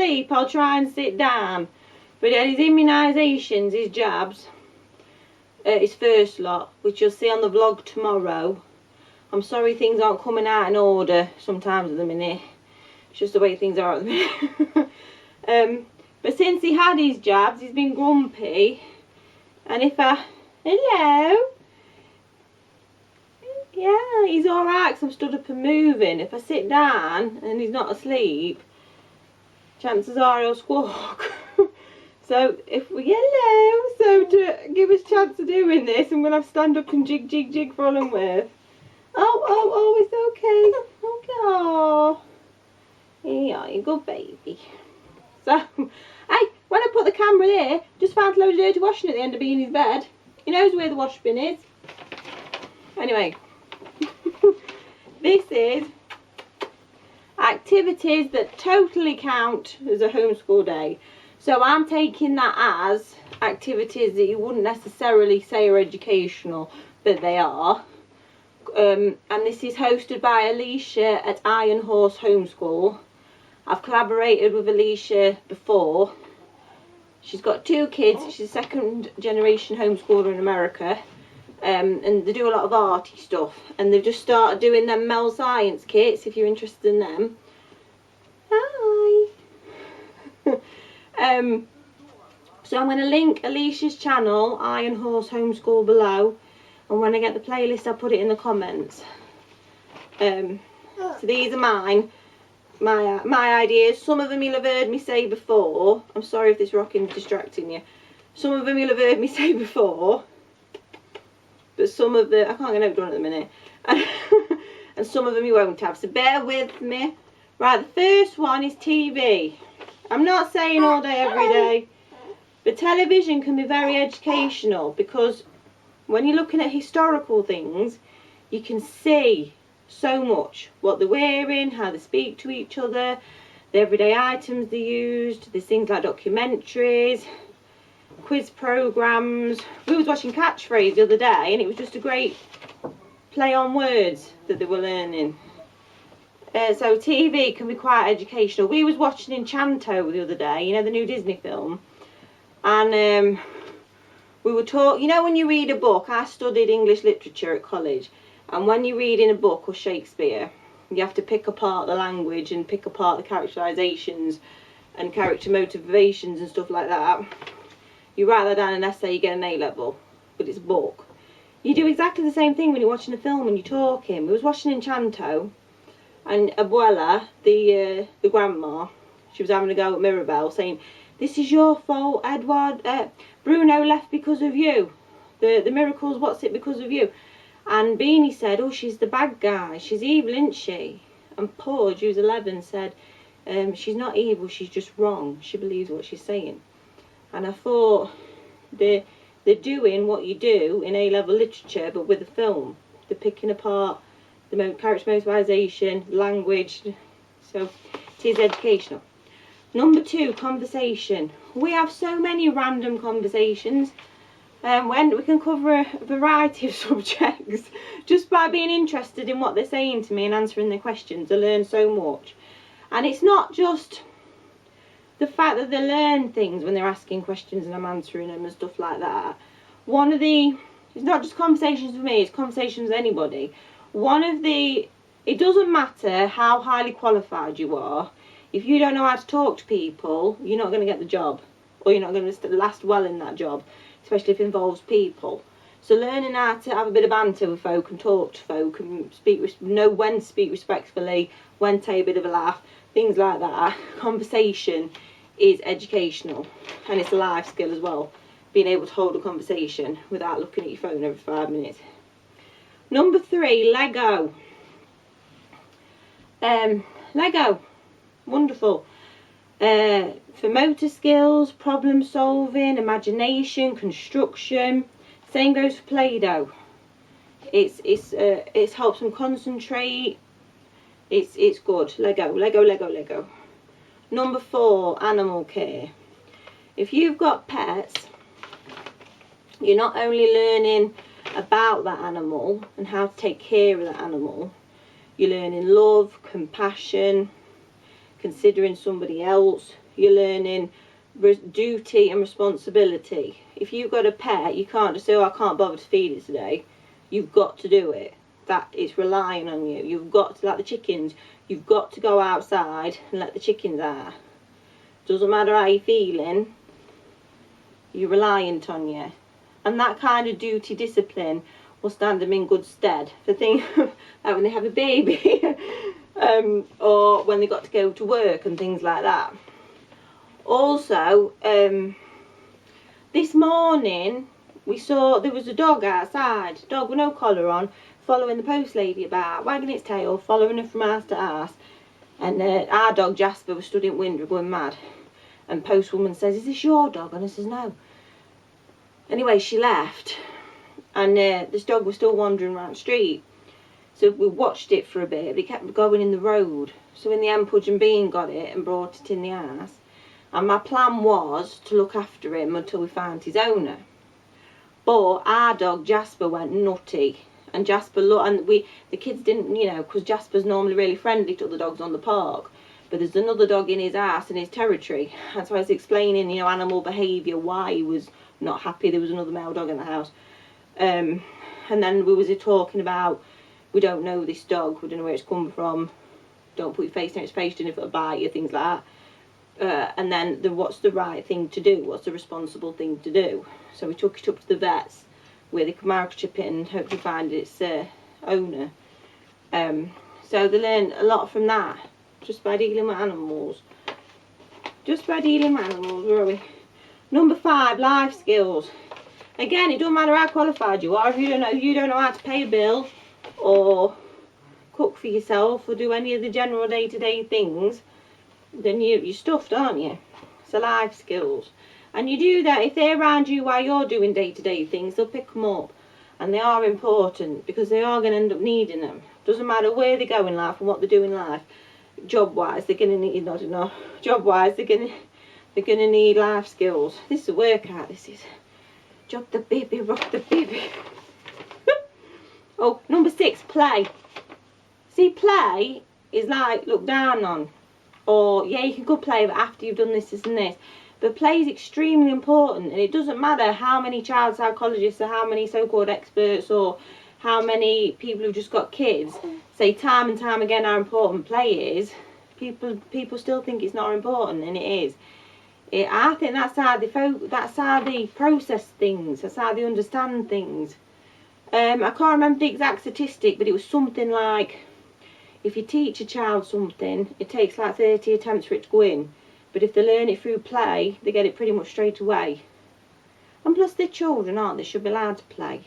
asleep, I'll try and sit down. But he had his immunisations, his jabs, his first lot, which you'll see on the vlog tomorrow. I'm sorry things aren't coming out in order sometimes at the minute. It's just the way things are at the minute. But since he had his jabs, he's been grumpy. And if I... Hello? Yeah, he's alright because I'm stood up and moving. If I sit down and he's not asleep, chances are he'll squawk. So if we... Hello! So to give us a chance of doing this, I'm going to have to stand up and jig, jig, jig for all I'm worth. Oh, it's okay. Okay. Oh. Yeah, you're a good baby. So, hey, when I put the camera there, just found a load of dirty washing at the end of Beanie's bed. He knows where the wash bin is. Anyway, this is activities that totally count as a homeschool day. So I'm taking that as activities that you wouldn't necessarily say are educational, but they are. And this is hosted by Alicia at Ironhorse Homeschool. I've collaborated with Alicia before. She's got 2 kids. She's a second generation homeschooler in America. And they do a lot of arty stuff. And they've just started doing them Mel Science kits, if you're interested in them. Hi! So I'm going to link Alicia's channel, Ironhorse Homeschool, below. And when I get the playlist, I'll put it in the comments. So these are mine. My ideas. Some of them you'll have heard me say before. I'm sorry if this rocking's distracting you. Some of them you'll have heard me say before. But some of the... I can't get it done at the minute. And some of them you won't have. So bear with me. Right, the first one is TV. I'm not saying all day, every day. But television can be very educational because when you're looking at historical things, you can see so much. What they're wearing, how they speak to each other, the everyday items they used. There's things like documentaries, quiz programs. We was watching Catchphrase the other day and it was just a great play on words that they were learning. So TV can be quite educational. We was watching Enchanto the other day, you know, the new Disney film. And we were taught, you know, when you read a book, I studied English literature at college, and when you read in a book or Shakespeare, you have to pick apart the language and pick apart the characterizations and character motivations and stuff like that. You write that down in an essay, you get an A level, but it's a book. You do exactly the same thing when you're watching a film and you're talking. We was watching Enchanto, and Abuela, the grandma, she was having a go at Mirabelle, saying, "This is your fault, Edward. Bruno left because of you. The miracles, what's it, because of you?" And Beanie said, "Oh, she's the bad guy. She's evil, isn't she?" And Porge, who's 11, said, "She's not evil, she's just wrong. She believes what she's saying." And I thought, they're doing what you do in A-level literature, but with a film. They're picking apart the character motivation, language. So it is educational. Number 2, conversation. We have so many random conversations. When we can cover a variety of subjects just by being interested in what they're saying to me and answering their questions. I learn so much. And it's not just the fact that they learn things when they're asking questions and I'm answering them and stuff like that. It's not just conversations with me, it's conversations with anybody. It doesn't matter how highly qualified you are. If you don't know how to talk to people, you're not going to get the job, or you're not going to last well in that job, especially if it involves people. So learning how to have a bit of banter with folk and talk to folk and know when to speak respectfully, when to take a bit of a laugh, things like that. Conversation is educational, and it's a life skill as well, being able to hold a conversation without looking at your phone every 5 minutes. Number 3, Lego. Lego. Wonderful. For motor skills, problem solving, imagination, construction. Same goes for Play-Doh. It helps them concentrate. It's good. Lego. Number 4, animal care. If you've got pets, you're not only learning about that animal and how to take care of that animal, you're learning love, compassion, considering somebody else. you're learning duty and responsibility. If you've got a pet, you can't just say, oh, I can't bother to feed it today. You've got to do it. That it's relying on you. You've got to, like the chickens, you've got to go outside and let the chickens out. Doesn't matter how you're feeling, you're reliant on you. And that kind of duty discipline will stand them in good stead for things like when they have a baby or when they got to go to work and things like that. Also, this morning we saw there was a dog outside, dog with no collar on, following the post lady about, wagging its tail, following her from house to house. And our dog Jasper was stood in window going mad. And postwoman says, is this your dog? And I says, no. Anyway, she left. And this dog was still wandering around the street. So we watched it for a bit, but it kept going in the road. So in the end, Pudge and Bean got it and brought it in the house. And my plan was to look after him until we found his owner. But our dog Jasper went nutty. And Jasper looked, and the kids didn't, you know, because Jasper's normally really friendly to other dogs on the park. But there's another dog in his house, in his territory. And so I was explaining, you know, animal behaviour, why he was not happy there was another male dog in the house. And then we was talking about, we don't know this dog, we don't know where it's come from, don't put your face near its face, don't know if it'll bite you, things like that. And then what's the right thing to do, what's the responsible thing to do. So we took it up to the vets where they could microchip it and hopefully find its owner. So they learn a lot from that, just by dealing with animals. Just by dealing with animals, where are we? Number 5, life skills. Again, it doesn't matter how qualified you are, if you don't know how to pay a bill or cook for yourself or do any of the general day-to-day things, then you're stuffed, aren't you? So life skills. And you do that, if they're around you while you're doing day-to-day things, they'll pick them up. And they are important because they are going to end up needing them. Doesn't matter where they go in life and what they do in life. Job-wise, they're going to need, I don't know, job-wise, they're going to need life skills. This is a workout, this is. Jog the baby, rock the baby. Oh, number 6, play. See, play is like looked down on. Or, yeah, you can go play but after you've done this, and this. But play is extremely important. And it doesn't matter how many child psychologists or how many so-called experts or how many people who've just got kids say time and time again how important play is. People still think it's not important, and it is. I think that's how they process things, that's how they understand things. I can't remember the exact statistic, but it was something like, if you teach a child something, it takes like 30 attempts for it to go in. But if they learn it through play, they get it pretty much straight away. And plus they're children, aren't they? Should be allowed to play.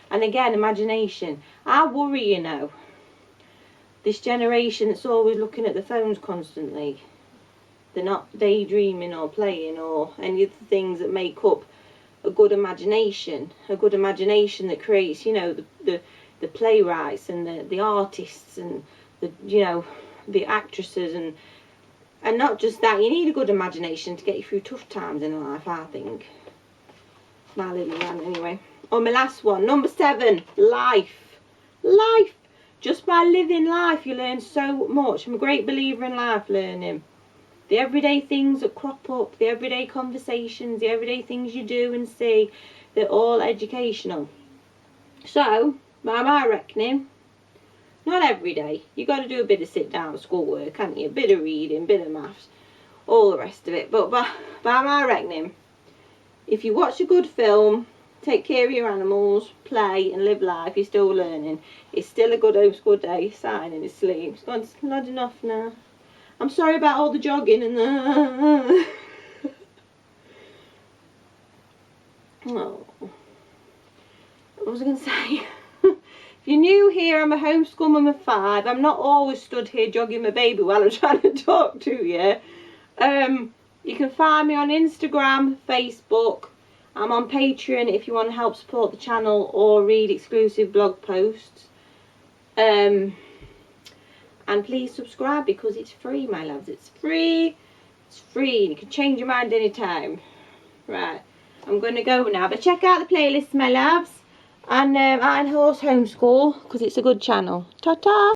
And again, imagination. I worry, you know, this generation that's always looking at the phones constantly. They're not daydreaming or playing or any of the things that make up a good imagination that creates, you know, the playwrights and the artists and the, you know, the actresses and not just that. You need a good imagination to get you through tough times in life, I think. My little man, anyway. Oh, my last one, number 7, life. Life. Just by living life, you learn so much. I'm a great believer in life learning. The everyday things that crop up, the everyday conversations, the everyday things you do and see, they're all educational. So, by my reckoning, not every day. You got to do a bit of sit down schoolwork, haven't you? A bit of reading, bit of maths, all the rest of it. But by my reckoning, if you watch a good film, take care of your animals, play and live life, you're still learning. It's still a good homeschool day, signing his sleep. It's not enough now. I'm sorry about all the jogging and the... Oh. What was I going to say? If you're new here, I'm a homeschool mum of 5. I'm not always stood here jogging my baby while I'm trying to talk to you. You can find me on Instagram, Facebook. I'm on Patreon if you want to help support the channel or read exclusive blog posts. And please subscribe because it's free, my loves. It's free. It's free. You can change your mind anytime. Right. I'm going to go now. But check out the playlist, my loves. And Iron Horse Homeschool because it's a good channel. Ta-ta.